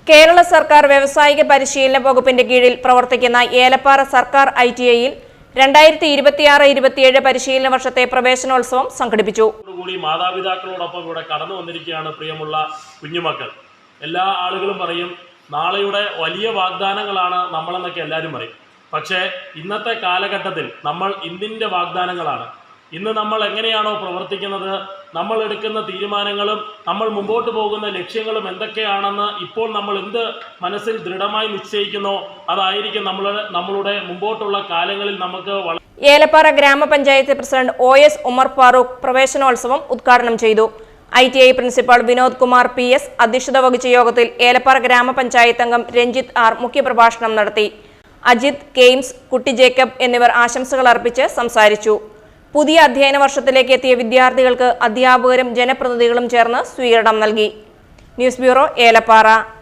കേരള സർക്കാർ വ്യവസായിക പരിശീലന വകുപ്പിന്റെ കീഴിൽ പ്രവർത്തിക്കുന്ന ഏലപ്പാറ സർക്കാർ ITIയിൽ 2026-27 പരിശീലന വർഷത്തെ പ്രവേശനോത്സവം സംഘടിപ്പിച്ചു. മാതാപിതാക്കളോടൊപ്പം ഇവിടെ കടന്നു വന്നിരിക്കുകയാണ് പ്രിയമുള്ള കുഞ്ഞുമക്കൾ. എല്ലാ ആളുകളും പറയും നാളെയുടെ വലിയ വാഗ്ദാനങ്ങളാണ് നമ്മളെന്നൊക്കെ എല്ലാവരും പറയും. പക്ഷേ ഇന്നത്തെ കാലഘട്ടത്തിൽ നമ്മൾ ഇന്നിൻ്റെ വാഗ്ദാനങ്ങളാണ്. ഇന്ന് നമ്മൾ എങ്ങനെയാണോ പ്രവർത്തിക്കുന്നത്, നമ്മൾ എടുക്കുന്ന തീരുമാനങ്ങളും നമ്മൾ മുമ്പോട്ട് പോകുന്ന ലക്ഷ്യങ്ങളും എന്തൊക്കെയാണെന്ന് ഇപ്പോൾ നമ്മൾ എന്ത് മനസ്സിൽ ദൃഢമായി നിശ്ചയിക്കുന്നോ അതായിരിക്കും നമ്മളുടെ മുമ്പോട്ടുള്ള കാലങ്ങളിൽ നമുക്ക്. ഏലപ്പാറ ഗ്രാമപഞ്ചായത്ത് പ്രസിഡന്റ് OS ഉമർ ഫാറൂഖ് പ്രവേശനോത്സവം ഉദ്ഘാടനം ചെയ്തു. ITI principal Vinod Kumar PS അധ്യക്ഷത വഹിച്ച യോഗത്തിൽ ഏലപ്പാറ ഗ്രാമപഞ്ചായത്ത് അംഗം രഞ്ജിത്ത് R മുഖ്യപ്രഭാഷണം നടത്തി. അജിത്, കെയിംസ്, കുട്ടി ജേക്കബ് എന്നിവർ ആശംസകൾ അർപ്പിച്ച് സംസാരിച്ചു. പുതിയ അധ്യയന വർഷത്തിലേക്ക് എത്തിയ വിദ്യാർത്ഥികൾക്ക് അധ്യാപകരും ജനപ്രതിനിധികളും ചേർന്ന് സ്വീകരണം നൽകി. News bureau, Elappara.